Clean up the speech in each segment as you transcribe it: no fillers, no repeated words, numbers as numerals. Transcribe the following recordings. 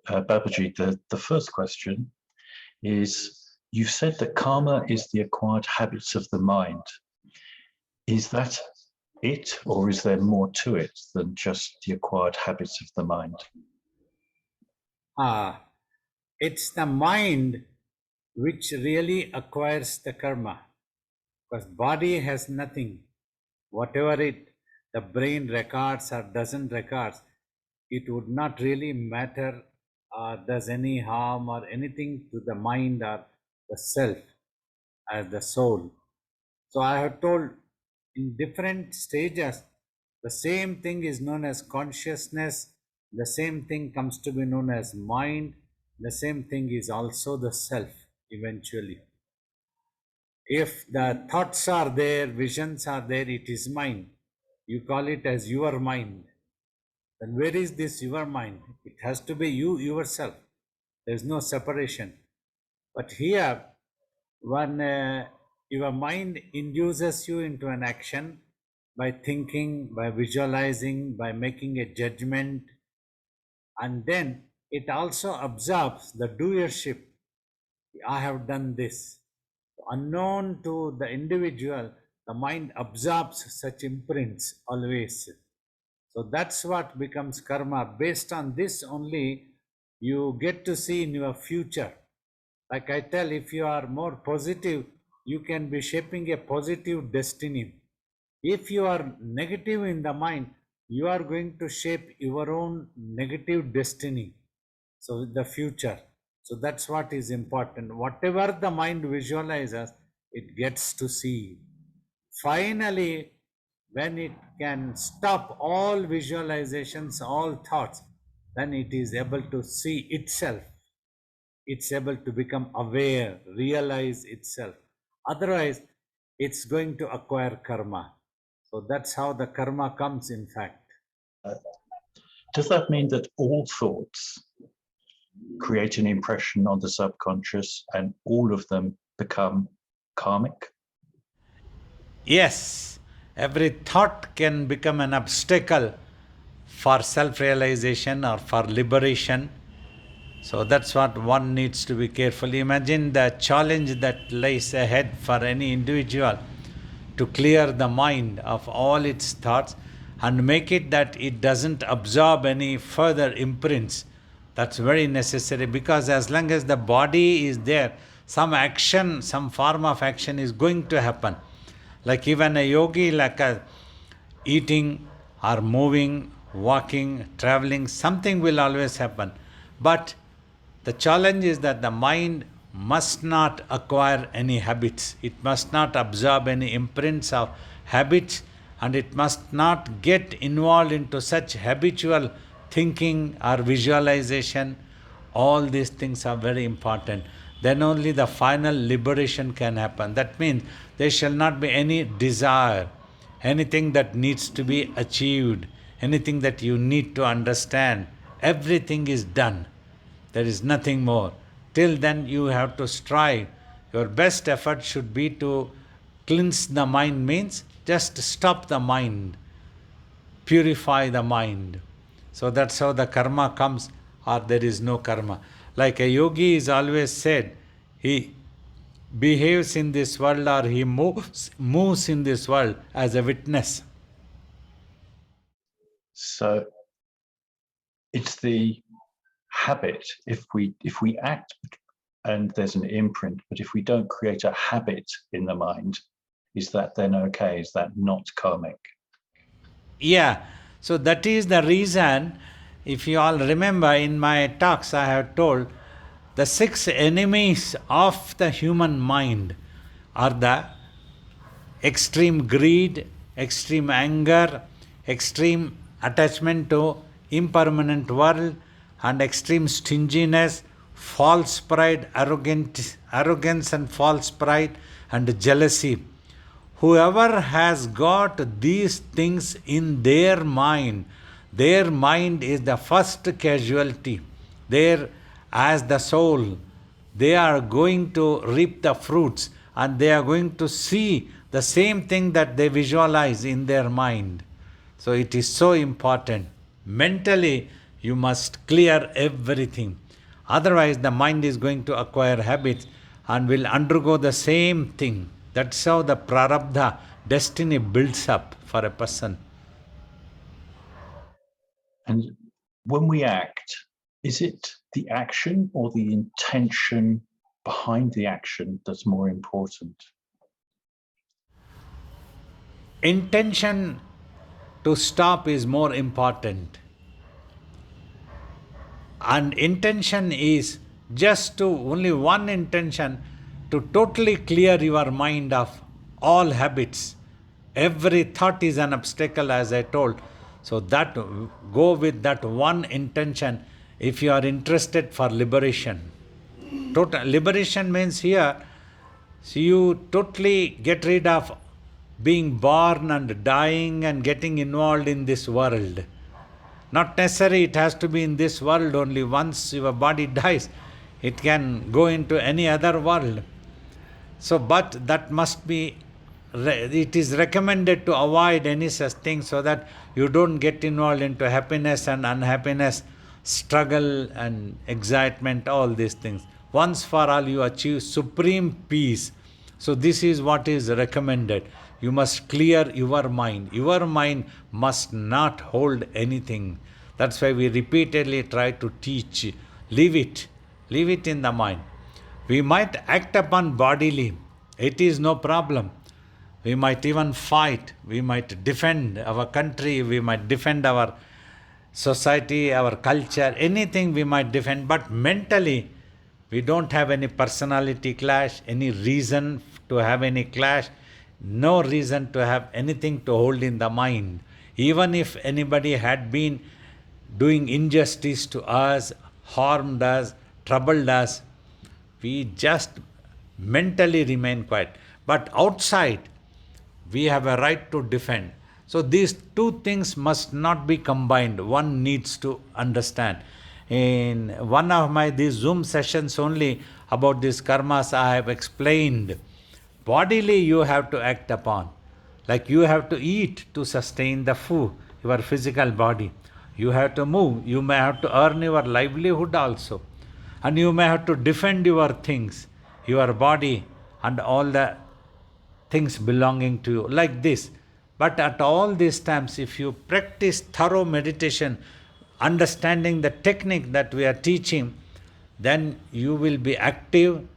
Babaji, the first question is, you said that karma is the acquired habits of the mind. Is that it, or is there more to it than just the acquired habits of the mind? It's the mind which really acquires the karma, because body has nothing. Whatever the brain records or doesn't records, it would not really matter or does any harm or anything to the mind or the self as the soul. So I have told in different stages, the same thing is known as consciousness, the same thing comes to be known as mind, the same thing is also the self eventually. If the thoughts are there, visions are there, it is mind. You call it as your mind. Then where is this your mind? It has to be you yourself. There is no separation. But here, when your mind induces you into an action by thinking, by visualizing, by making a judgment, and then it also absorbs the doership. I have done this. Unknown to the individual, the mind absorbs such imprints always. So that's what becomes karma. Based on this only, you get to see in your future. Like I tell, if you are more positive, you can be shaping a positive destiny. If you are negative in the mind, you are going to shape your own negative destiny. So the future. So that's what is important. Whatever the mind visualizes, it gets to see. Finally, when it can stop all visualizations, all thoughts, then it is able to see itself. It's able to become aware, realize itself. Otherwise, it's going to acquire karma. So that's how the karma comes, in fact. Does that mean that all thoughts create an impression on the subconscious and all of them become karmic? Yes, every thought can become an obstacle for self realization or for liberation. So that's what one needs to be careful. Imagine the challenge that lies ahead for any individual to clear the mind of all its thoughts and make it that it doesn't absorb any further imprints. That's very necessary, because as long as the body is there, some action, some form of action is going to happen. Like even a yogi, like eating or moving, walking, traveling, something will always happen. But the challenge is that the mind must not acquire any habits. It must not absorb any imprints of habits, and it must not get involved into such habitual thinking or visualization. All these things are very important. Then only the final liberation can happen. That means there shall not be any desire, anything that needs to be achieved, anything that you need to understand. Everything is done. There is nothing more. Till then, you have to strive. Your best effort should be to cleanse the mind, means just stop the mind, purify the mind. So that's how the karma comes, or there is no karma. Like a yogi is always said, he behaves in this world or he moves in this world as a witness. So it's the habit. If we act and there's an imprint, but if we don't create a habit in the mind, is that then okay? Is that not karmic? Yeah, so that is the reason. If you all remember, in my talks, I have told the six enemies of the human mind are the extreme greed, extreme anger, extreme attachment to impermanent world, and extreme stinginess, false pride, arrogance and false pride, and jealousy. Whoever has got these things in their mind is the first casualty. There, as the soul, they are going to reap the fruits, and they are going to see the same thing that they visualize in their mind. So it is so important. Mentally, You must clear everything. Otherwise, the mind is going to acquire habits and will undergo the same thing. That's how the prarabdha, destiny, builds up for a person. And when we act, is it the action or the intention behind the action that's more important? Intention to stop is more important. And intention is just to only one intention to totally clear your mind of all habits. Every thought is an obstacle, as I told. So that go with that one intention if you are interested for liberation. Total liberation means here, so you totally get rid of being born and dying and getting involved in this world. Not necessarily it has to be in this world only. Once your body dies, it can go into any other world. So, but that must be, it is recommended to avoid any such thing so that you don't get involved into happiness and unhappiness, struggle and excitement, all these things. Once for all, you achieve supreme peace. So, this is what is recommended. You must clear your mind. Your mind must not hold anything. That's why we repeatedly try to teach. Leave it in the mind. We might act upon bodily, it is no problem. We might even fight, we might defend our country, we might defend our society, our culture, anything we might defend, but mentally we don't have any personality clash, any reason to have any clash, no reason to have anything to hold in the mind. Even if anybody had been doing injustice to us, harmed us, troubled us, we just mentally remain quiet. But outside, we have a right to defend. So these two things must not be combined. One needs to understand. In one of my these Zoom sessions only about these karmas, I have explained. Bodily you have to act upon. Like you have to eat to sustain the food, your physical body. You have to move. You may have to earn your livelihood also. And you may have to defend your things, your body and all the things belonging to you, like this. But at all these times, if you practice thorough meditation, understanding the technique that we are teaching, then you will be active,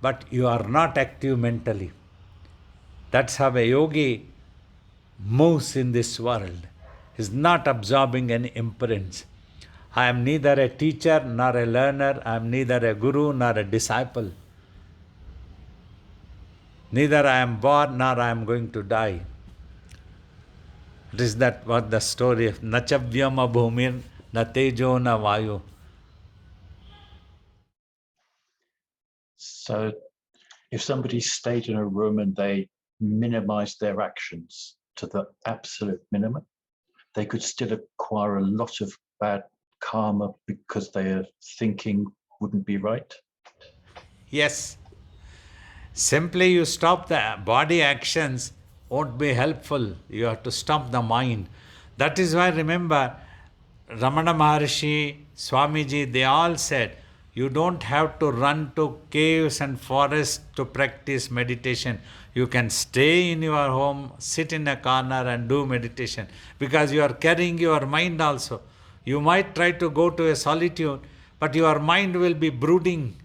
but you are not active mentally. That's how a yogi moves in this world. He is not absorbing any imprints. I am neither a teacher nor a learner. I am neither a guru nor a disciple. Neither I am born nor I am going to die. It is that what the story of Nachavyama Bhumir, na Tejo na Vayu. So if somebody stayed in a room and they minimized their actions to the absolute minimum, they could still acquire a lot of bad karma because their thinking wouldn't be right? Yes. Simply you stop the body actions won't be helpful. You have to stop the mind. That is why, remember, Ramana Maharshi, Swamiji, they all said, you don't have to run to caves and forests to practice meditation. You can stay in your home, sit in a corner and do meditation, because you are carrying your mind also. You might try to go to a solitude, but your mind will be brooding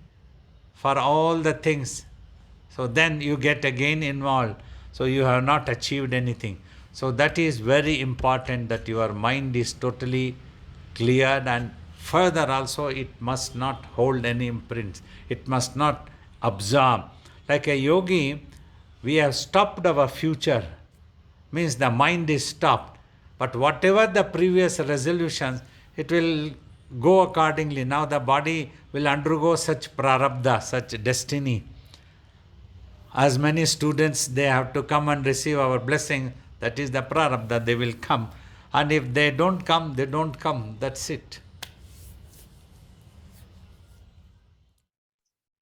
for all the things. So then you get again involved. So you have not achieved anything. So that is very important, that your mind is totally cleared, and further also it must not hold any imprints. It must not absorb. Like a yogi, we have stopped our future. Means the mind is stopped. But whatever the previous resolutions, it will go accordingly. Now the body will undergo such prarabdha, such destiny. As many students, they have to come and receive our blessing. That is the prarabdha, they will come. And if they don't come, they don't come. That's it.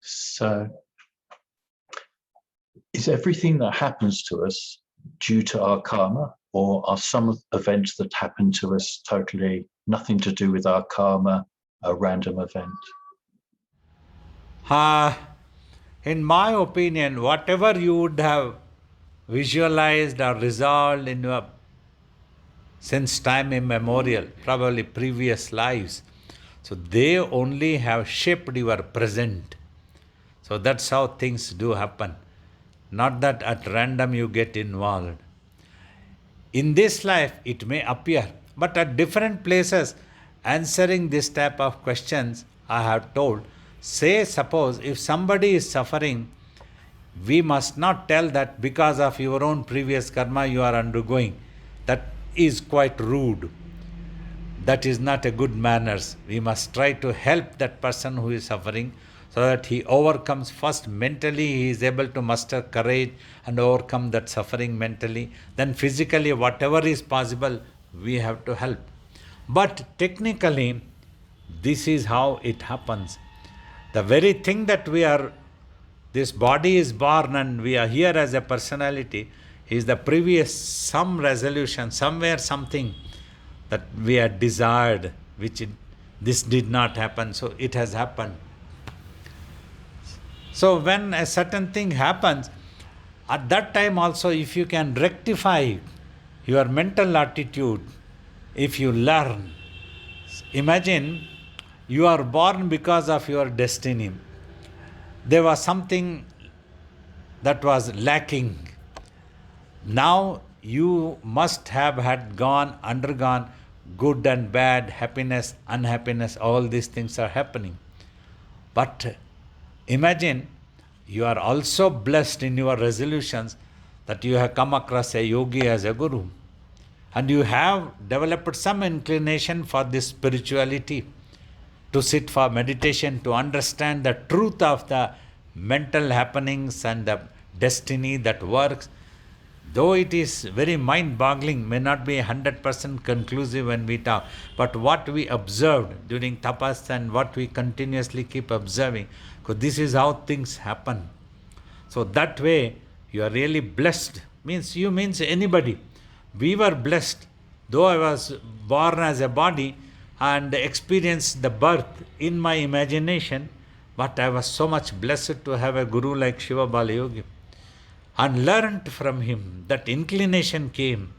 So is everything that happens to us due to our karma, or are some events that happen to us totally nothing to do with our karma, a random event? In my opinion, whatever you would have visualized or resolved in your since time immemorial, probably previous lives, so they only have shaped your present. So that's how things do happen. Not that at random you get involved. In this life, it may appear, but at different places, answering this type of questions, I have told. Say, suppose if somebody is suffering, we must not tell that because of your own previous karma you are undergoing. That is quite rude. That is not a good manners. We must try to help that person who is suffering so that he overcomes first mentally, he is able to muster courage and overcome that suffering mentally. Then physically, whatever is possible, we have to help. But technically, this is how it happens. The very thing that this body is born and we are here as a personality is the previous some resolution, somewhere something that we had desired, this did not happen, so it has happened. So when a certain thing happens, at that time also if you can rectify your mental attitude, if you learn, imagine you are born because of your destiny. There was something that was lacking. Now you must have undergone good and bad, happiness, unhappiness, all these things are happening. But imagine you are also blessed in your resolutions that you have come across a yogi as a guru. And you have developed some inclination for this spirituality, to sit for meditation, to understand the truth of the mental happenings and the destiny that works. Though it is very mind-boggling, may not be 100% conclusive when we talk, but what we observed during tapas and what we continuously keep observing, because this is how things happen. So that way, you are really blessed. Means anybody. We were blessed. Though I was born as a body and experienced the birth in my imagination, but I was so much blessed to have a guru like Shiva Bala Yogi and learned from him. That inclination came.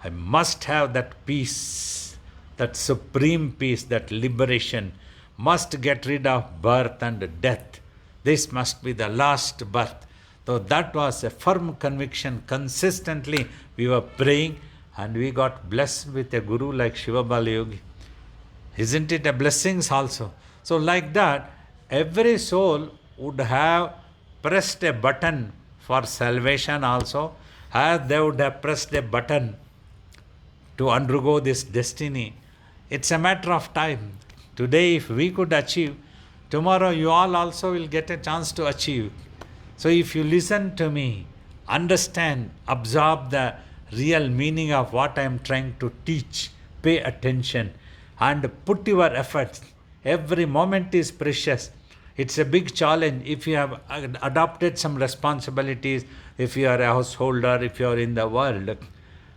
I must have that peace, that supreme peace, that liberation. Must get rid of birth and death. This must be the last birth. So that was a firm conviction. Consistently we were praying and we got blessed with a guru like Shiva Bala Yogi. Isn't it a blessings also? So like that, every soul would have pressed a button for salvation also, as they would have pressed a button to undergo this destiny. It's a matter of time. Today if we could achieve, tomorrow you all also will get a chance to achieve. So if you listen to me, understand, absorb the real meaning of what I am trying to teach, pay attention and put your efforts. Every moment is precious. It's a big challenge. If you have adopted some responsibilities, if you are a householder, if you are in the world,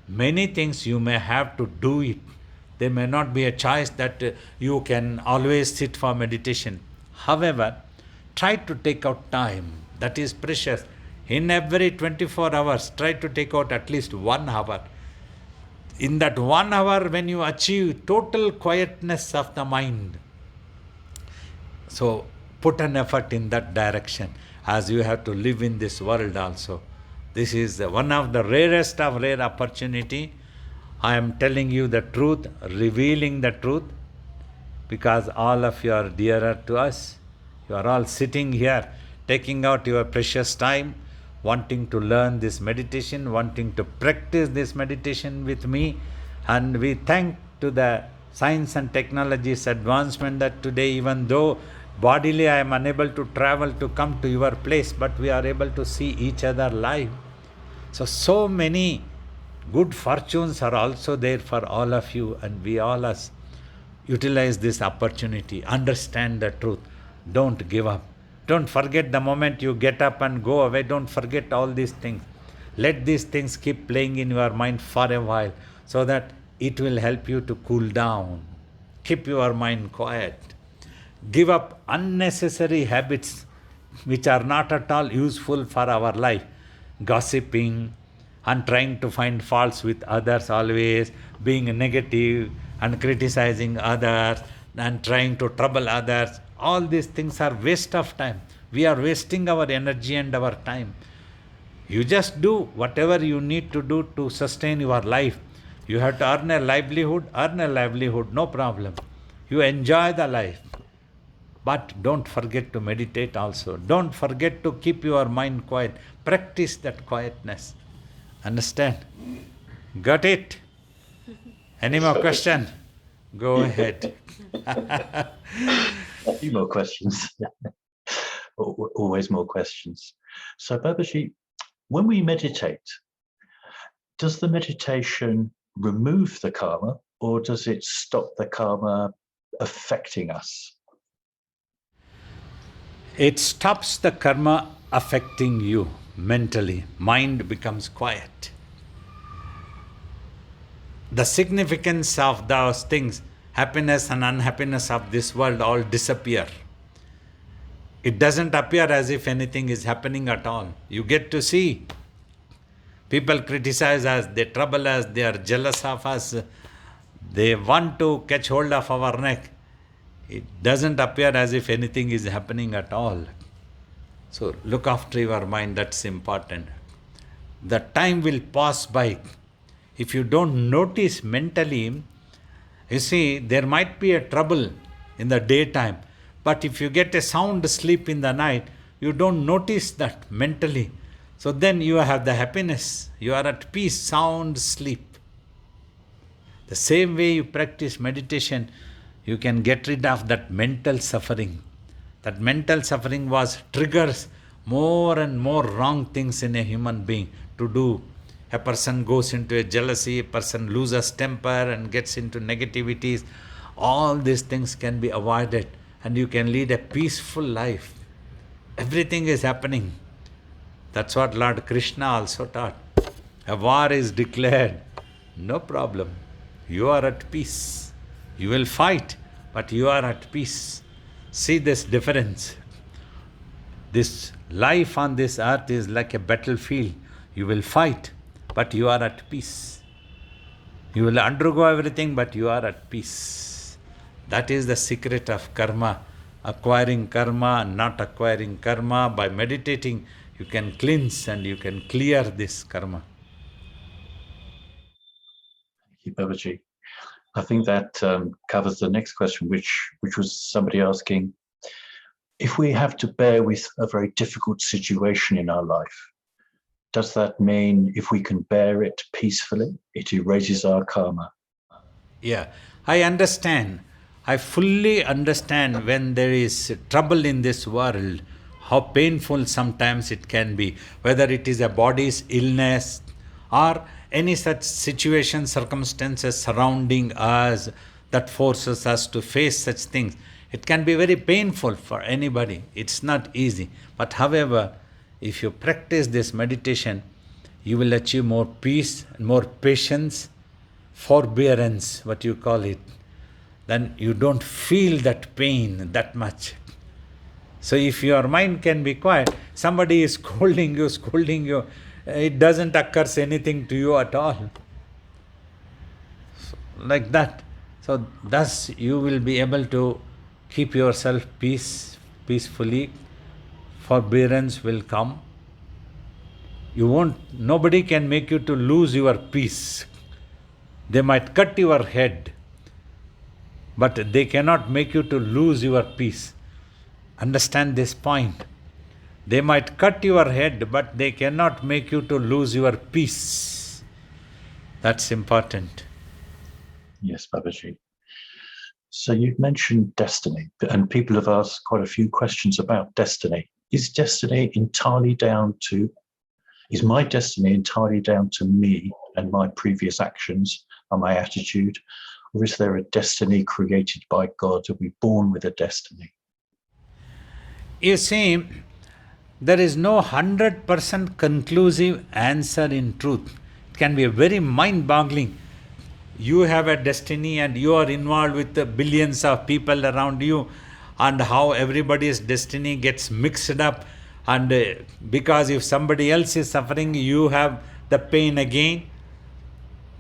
many things you may have to do it. There may not be a choice that you can always sit for meditation. However, try to take out time. That is precious. In every 24 hours, try to take out at least 1 hour. In that 1 hour, when you achieve total quietness of the mind, so put an effort in that direction, as you have to live in this world also. This is one of the rarest of rare opportunity. I am telling you the truth, revealing the truth, because all of you are dearer to us. You are all sitting here, taking out your precious time, wanting to learn this meditation, wanting to practice this meditation with me. And we thank to the science and technology's advancement that today, even though bodily I am unable to travel to come to your place, but we are able to see each other live. So many good fortunes are also there for all of you, and we all us utilize this opportunity, understand the truth, don't give up. Don't forget the moment you get up and go away, don't forget all these things. Let these things keep playing in your mind for a while, so that it will help you to cool down. keep your mind quiet. Give up unnecessary habits which are not at all useful for our life. Gossiping and trying to find faults with others always, being negative and criticizing others and trying to trouble others. All these things are waste of time. We are wasting our energy and our time. You just do whatever you need to do to sustain your life. You have to earn a livelihood, no problem. You enjoy the life. But don't forget to meditate also. Don't forget to keep your mind quiet. Practice that quietness. Understand? Got it? Any more question? Go ahead. A few more questions. Always more questions. So Babaji, when we meditate, does the meditation remove the karma, or does it stop the karma affecting us? It stops the karma affecting you mentally. Mind becomes quiet. The significance of those things, happiness and unhappiness of this world, all disappear. It doesn't appear as if anything is happening at all. You get to see people criticize us, they trouble us, they are jealous of us, they want to catch hold of our neck. It doesn't appear as if anything is happening at all. So look after your mind, that's important. The time will pass by. If you don't notice mentally, you see, there might be a trouble in the daytime, but if you get a sound sleep in the night, you don't notice that mentally. So then you have the happiness, you are at peace, sound sleep. The same way you practice meditation, you can get rid of that mental suffering. That mental suffering triggers more and more wrong things in a human being to do. A person goes into a jealousy, a person loses temper and gets into negativities. All these things can be avoided and you can lead a peaceful life. Everything is happening. That's what Lord Krishna also taught. A war is declared. No problem. You are at peace. You will fight, but you are at peace. See this difference. This life on this earth is like a battlefield. You will fight, but you are at peace. You will undergo everything, but you are at peace. That is the secret of karma. Acquiring karma and not acquiring karma. By meditating, you can cleanse and you can clear this karma. Thank you, Babaji. I think that covers the next question, which was somebody asking, if we have to bear with a very difficult situation in our life, does that mean if we can bear it peacefully, it erases our karma? Yeah, I understand. I fully understand when there is trouble in this world, how painful sometimes it can be, whether it is a body's illness or any such situation, circumstances surrounding us that forces us to face such things. It can be very painful for anybody. It's not easy. But however, if you practice this meditation, you will achieve more peace, more patience, forbearance, what you call it. Then you don't feel that pain that much. So if your mind can be quiet, somebody is scolding you, it doesn't occur anything to you at all. So, like that. So thus you will be able to keep yourself peacefully. Forbearance will come. Nobody can make you to lose your peace. They might cut your head, but they cannot make you to lose your peace. Understand this point. They might cut your head, but they cannot make you to lose your peace. That's important. Yes, Babaji. So you've mentioned destiny, and people have asked quite a few questions about destiny. Is my destiny entirely down to me and my previous actions and my attitude? Or is there a destiny created by God? Are we born with a destiny? You see, there is no 100% conclusive answer in truth. It can be very mind-boggling. you have a destiny and you are involved with the billions of people around you, and how everybody's destiny gets mixed up, and because if somebody else is suffering, you have the pain again.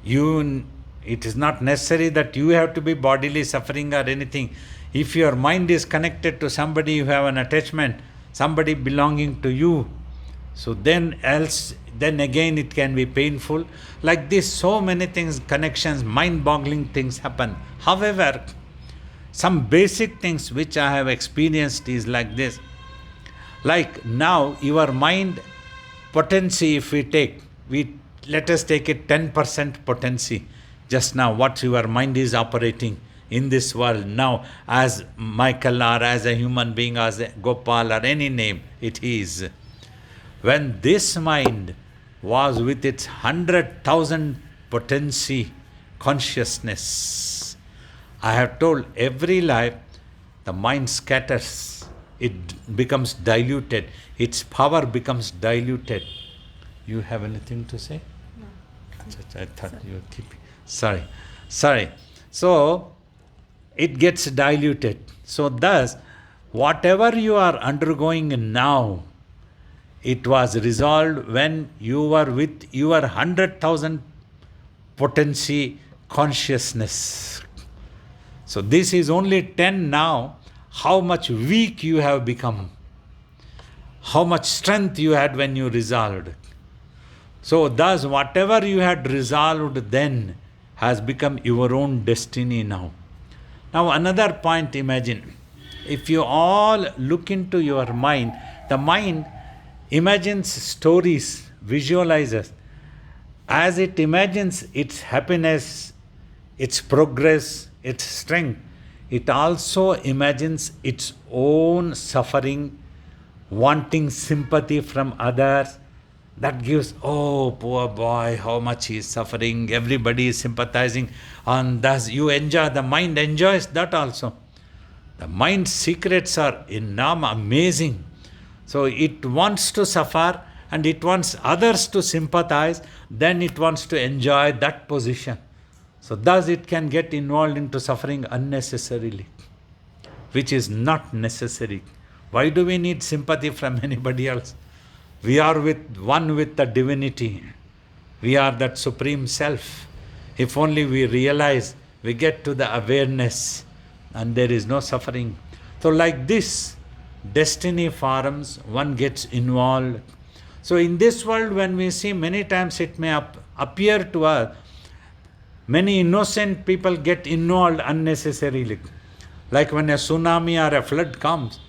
It is not necessary that you have to be bodily suffering or anything. If your mind is connected to somebody, you have an attachment, somebody belonging to you, so then again it can be painful. Like this, so many things, connections, mind-boggling things happen. However, some basic things which I have experienced is like this. Like now, your mind potency, if let us take it 10% potency. Just now, what your mind is operating in this world now, as Michael or as a human being, as a Gopal or any name it is. When this mind was with its 100,000 potency consciousness, I have told every life the mind scatters, it becomes diluted, its power becomes diluted. You have anything to say? No. I thought you were keeping. Sorry. So it gets diluted. So thus, whatever you are undergoing now, it was resolved when you were with your 100,000 potency consciousness. So this is only 10 now. How much weak you have become. How much strength you had when you resolved. So thus, whatever you had resolved then has become your own destiny now. Now another point, imagine, if you all look into your mind, the mind imagines stories, visualizes. As it imagines its happiness, its progress, its strength, it also imagines its own suffering, wanting sympathy from others. That gives, oh, poor boy, how much he is suffering, everybody is sympathizing, and thus you enjoy, the mind enjoys that also. The mind's secrets are enormous, amazing. So it wants to suffer and it wants others to sympathize, then it wants to enjoy that position. So thus it can get involved into suffering unnecessarily, which is not necessary. Why do we need sympathy from anybody else? We are one with the divinity. We are that supreme self. If only we realize, we get to the awareness and there is no suffering. So like this, destiny forms, one gets involved. So in this world, when we see, many times it may appear to us, many innocent people get involved unnecessarily. Like when a tsunami or a flood comes,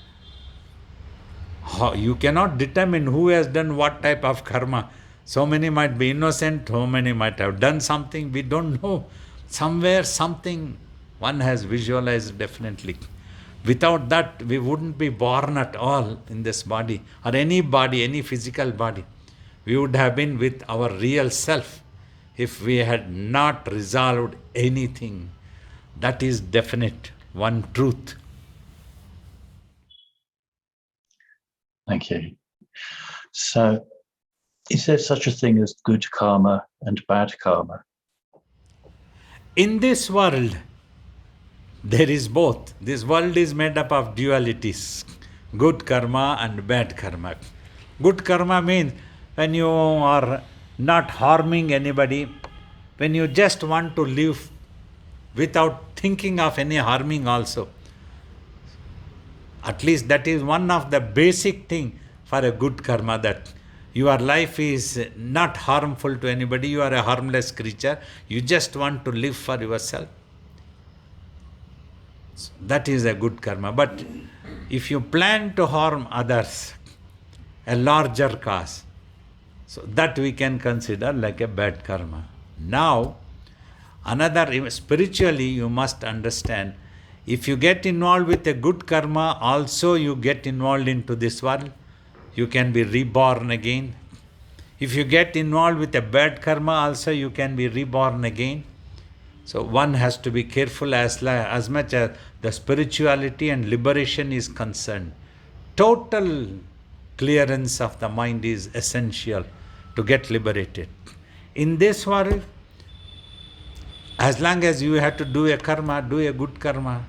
you cannot determine who has done what type of karma. So many might be innocent, so many might have done something, we don't know. Somewhere something one has visualized definitely. Without that, we wouldn't be born at all in this body, or any body, any physical body. We would have been with our real self if we had not resolved anything. That is definite, one truth. Thank you. So, is there such a thing as good karma and bad karma? In this world, there is both. This world is made up of dualities, good karma and bad karma. Good karma means when you are not harming anybody, when you just want to live without thinking of any harming also. At least that is one of the basic thing for a good karma, that your life is not harmful to anybody, you are a harmless creature, you just want to live for yourself. So that is a good karma. But if you plan to harm others, a larger cause, so that we can consider like a bad karma. Now, spiritually you must understand, if you get involved with a good karma, also you get involved into this world, you can be reborn again. If you get involved with a bad karma, also you can be reborn again. So one has to be careful as much as the spirituality and liberation is concerned. Total clearance of the mind is essential to get liberated. In this world, As long as you have to do a karma, do a good karma.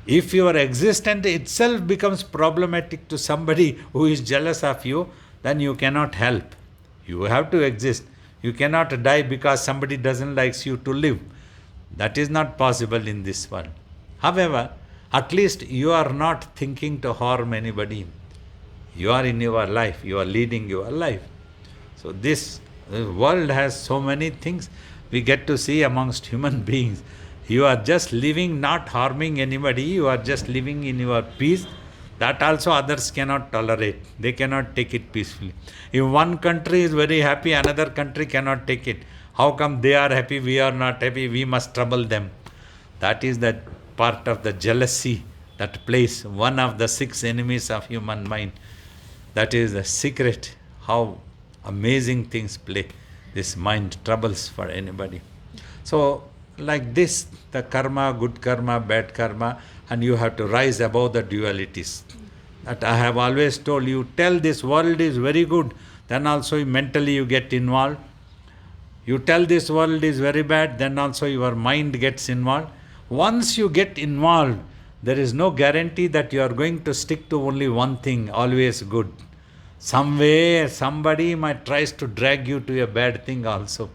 If your existence itself becomes problematic to somebody who is jealous of you, then you cannot help. You have to exist. You cannot die because somebody doesn't like you to live. That is not possible in this world. However, at least you are not thinking to harm anybody. You are in your life, you are leading your life. So this world has so many things we get to see amongst human beings. You are just living, not harming anybody, you are just living in your peace. That also others cannot tolerate. They cannot take it peacefully. If one country is very happy, another country cannot take it. How come they are happy, we are not happy, we must trouble them? That is the part of the jealousy that plays, one of the 6 enemies of human mind. That is the secret, how amazing things play. This mind troubles for anybody. So, like this, the karma, good karma, bad karma, and you have to rise above the dualities. That I have always told you, tell this world is very good, then also mentally you get involved. You tell this world is very bad, then also your mind gets involved. Once you get involved, there is no guarantee that you are going to stick to only one thing, always good. Somewhere, somebody might tries to drag you to a bad thing also.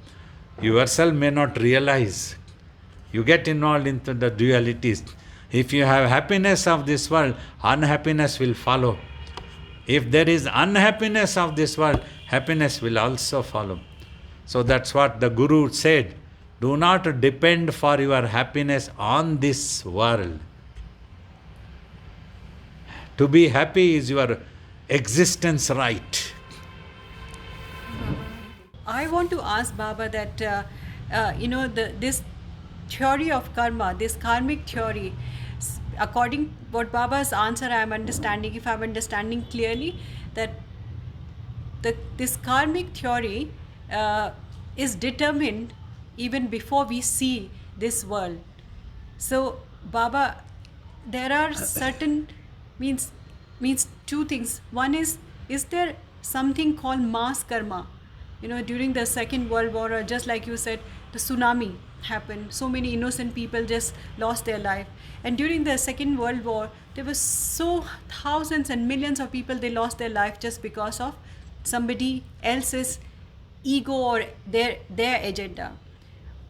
You yourself may not realize. You get involved into the dualities. If you have happiness of this world, unhappiness will follow. If there is unhappiness of this world, happiness will also follow. So that's what the Guru said. Do not depend for your happiness on this world. To be happy is your existence right. I want to ask Baba that, this theory of karma, this karmic theory, according what Baba's answer I am understanding, if I am understanding clearly, that this karmic theory is determined even before we see this world. So, Baba, there are certain means 2 things. One is there something called mass karma? During the Second World War, or just like you said, the tsunami happened. So many innocent people just lost their life. And during the Second World War, there were so thousands and millions of people, they lost their life just because of somebody else's ego or their agenda.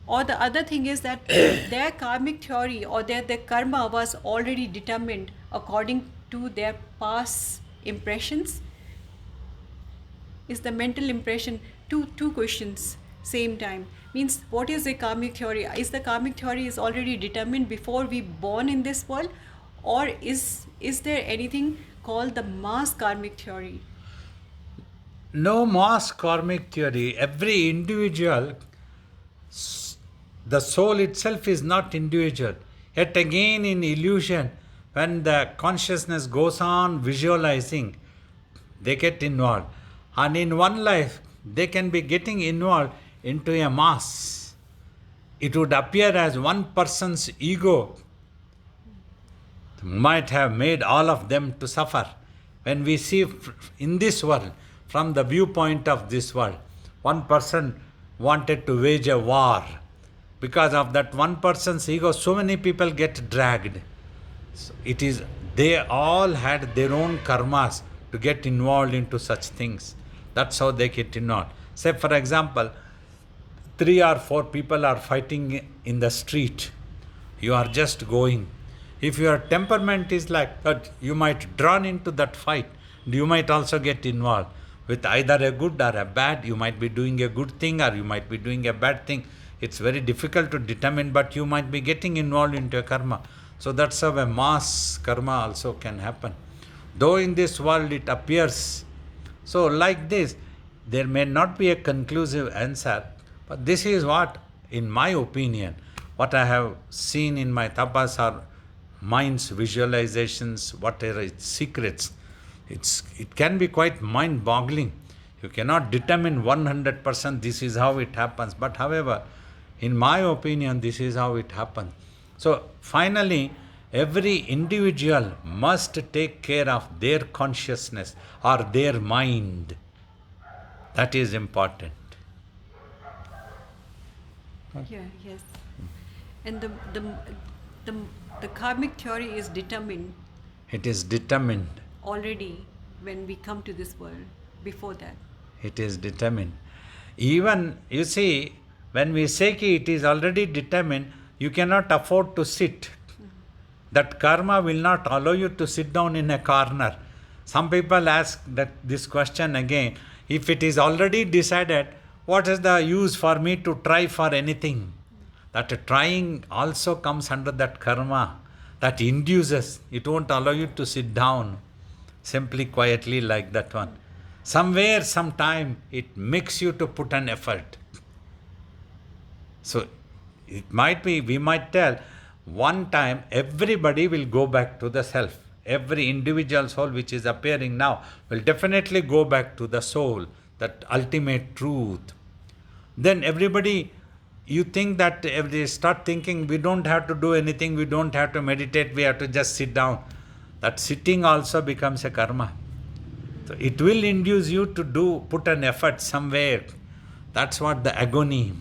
Or the other thing is that their karmic theory or their karma was already determined according to their past impressions. Is the mental impression two questions same time? Means what is the karmic theory? Is the karmic theory is already determined before we born in this world, or is there anything called the mass karmic theory? No mass karmic theory. Every individual, the soul itself is not individual. Yet again in illusion, when the consciousness goes on visualizing, they get involved. And in one life, they can be getting involved into a mass. It would appear as one person's ego might have made all of them to suffer. When we see in this world, from the viewpoint of this world, one person wanted to wage a war. Because of that one person's ego, so many people get dragged. So they all had their own karmas to get involved into such things. That's how they get involved. Say, for example, 3 or 4 people are fighting in the street. You are just going. If your temperament is like that, you might drawn into that fight. You might also get involved with either a good or a bad. You might be doing a good thing or you might be doing a bad thing. It's very difficult to determine, but you might be getting involved into a karma. So that's how a mass karma also can happen. Though in this world it appears, so like this, there may not be a conclusive answer, but this is what, in my opinion, what I have seen in my tapas or mind's visualizations, whatever its secrets, it can be quite mind-boggling. You cannot determine 100% this is how it happens, but however, in my opinion, this is how it happens. So finally, every individual must take care of their consciousness or their mind. That is important. Yeah, yes. And the, the karmic theory is determined It is determined. already when we come to this world. Before that. It is determined. Even, you see, when we say ki it is already determined, you cannot afford to sit. That karma will not allow you to sit down in a corner. Some people ask that this question again. If it is already decided, what is the use for me to try for anything? That trying also comes under that karma that induces. It won't allow you to sit down simply quietly like that one. Somewhere, sometime, it makes you to put an effort. So, it might be, we might tell, one time everybody will go back to the self. Every individual soul which is appearing now will definitely go back to the soul, that ultimate truth. Then everybody, you think that if they start thinking we don't have to do anything, we don't have to meditate, we have to just sit down. That sitting also becomes a karma. So it will induce you to put an effort somewhere. That's what the agony.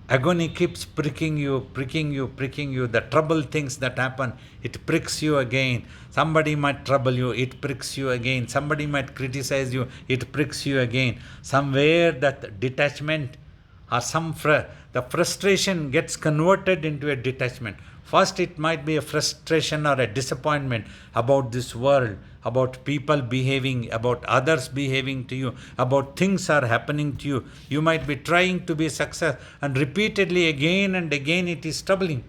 Agony keeps pricking you, pricking you, pricking you. The trouble things that happen, it pricks you again. Somebody might trouble you, it pricks you again. Somebody might criticize you, it pricks you again. Somewhere that detachment or the frustration gets converted into a detachment. First, it might be a frustration or a disappointment about this world, about people behaving, about others behaving to you, about things are happening to you. You might be trying to be success, and repeatedly again and again it is troubling.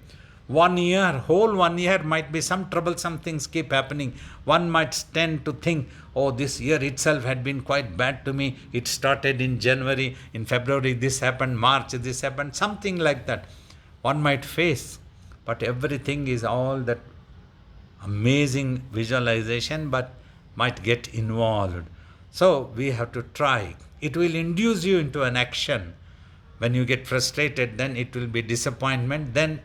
1 year, whole 1 year might be some troublesome things keep happening. One might tend to think, oh, this year itself had been quite bad to me. It started in January, in February this happened, March this happened, something like that. One might face, but everything is all that amazing visualization, but might get involved. So we have to try. It will induce you into an action. When you get frustrated, then it will be disappointment, then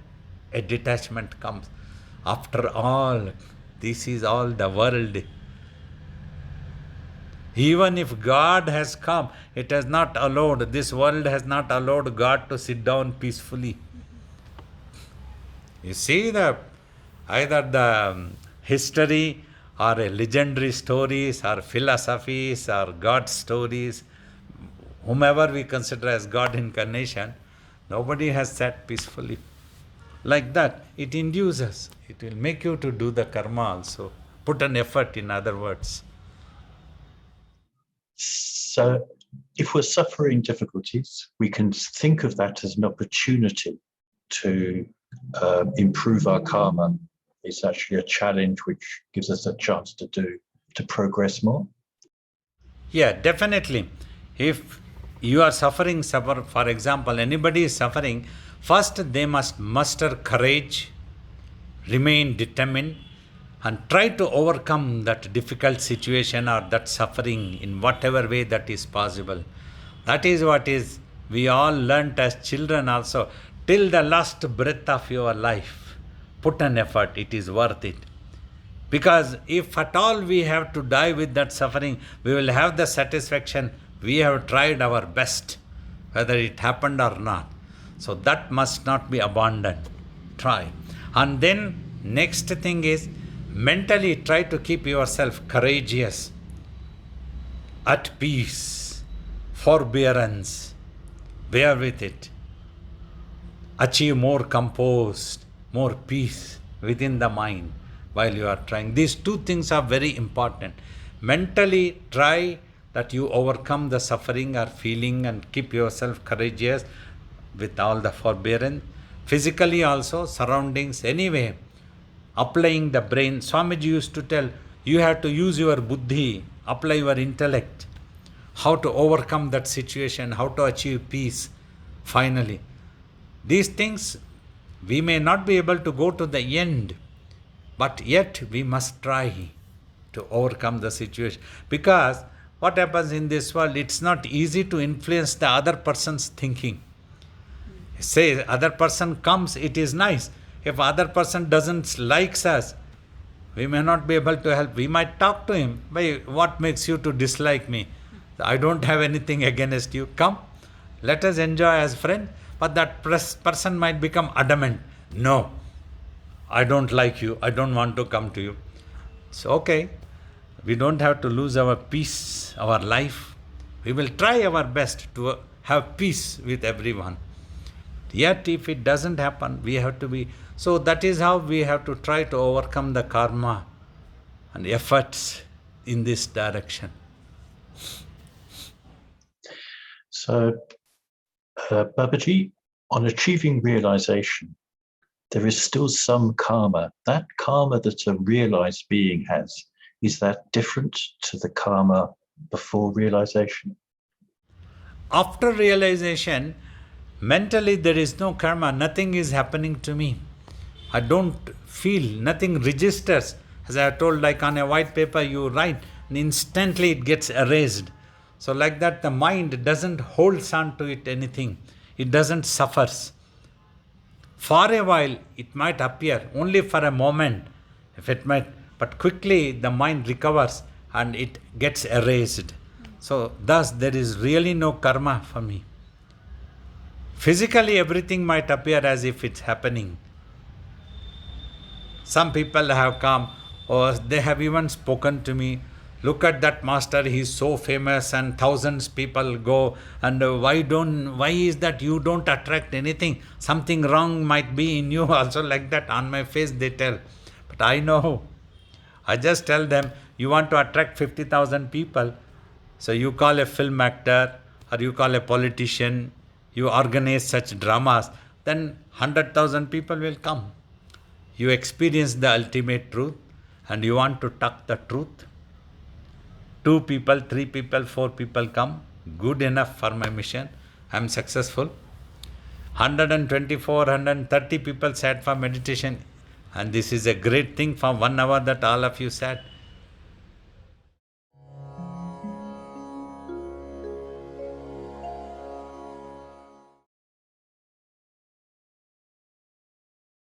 a detachment comes. After all, this is all the world. Even if God has come, it has not allowed, this world has not allowed God to sit down peacefully. You see, either the history or legendary stories or philosophies or God stories, whomever we consider as God incarnation, nobody has sat peacefully. Like that, it induces. It will make you to do the karma also. Put an effort, in other words. So if we're suffering difficulties, we can think of that as an opportunity to improve our karma. It's actually a challenge which gives us a chance to progress more. Yeah, definitely. If you are suffering, for example, anybody is suffering, first they must muster courage, remain determined, and try to overcome that difficult situation or that suffering in whatever way that is possible. That is what is we all learnt as children also. Till the last breath of your life, put an effort, it is worth it. Because if at all we have to die with that suffering, we will have the satisfaction we have tried our best, whether it happened or not. So that must not be abandoned. Try. And then next thing is, mentally try to keep yourself courageous, at peace, forbearance, bear with it. Achieve more composed, more peace within the mind while you are trying. These two things are very important. Mentally try that you overcome the suffering or feeling and keep yourself courageous with all the forbearance. Physically also, surroundings, anyway, applying the brain. Swamiji used to tell, you have to use your buddhi, apply your intellect, how to overcome that situation, how to achieve peace finally. These things, we may not be able to go to the end, but yet we must try to overcome the situation. Because what happens in this world, it's not easy to influence the other person's thinking. Say other person comes, it is nice. If other person doesn't likes us, we may not be able to help. We might talk to him, what makes you to dislike me? I don't have anything against you. Come, let us enjoy as friends. but that person might become adamant. No, I don't like you. I don't want to come to you. So, okay, we don't have to lose our peace, our life. We will try our best to have peace with everyone. Yet, if it doesn't happen, we have to be. So, that is how we have to try to overcome the karma and efforts in this direction. So, Babaji, on achieving realization, there is still some karma. That karma that a realized being has, is that different to the karma before realization? After realization, mentally there is no karma, nothing is happening to me. I don't feel, nothing registers. As I told, like on a white paper you write, and instantly it gets erased. So like that, the mind doesn't hold on to it anything. It doesn't suffers. For a while it might appear, only for a moment, if it might, but quickly the mind recovers and it gets erased. So thus there is really no karma for me. Physically everything might appear as if it's happening. Some people have come, or they have even spoken to me, look at that master, he's so famous and thousands people go, and why is that you don't attract anything? Something wrong might be in you also, like that on my face they tell. But I know, I just tell them, you want to attract 50,000 people, so you call a film actor or you call a politician, you organize such dramas, then 100,000 people will come. You experience the ultimate truth and you want to talk the truth. 2 people, 3 people, 4 people come, good enough for my mission. I am successful. 124, 130 people sat for meditation, and this is a great thing for 1 hour that all of you sat.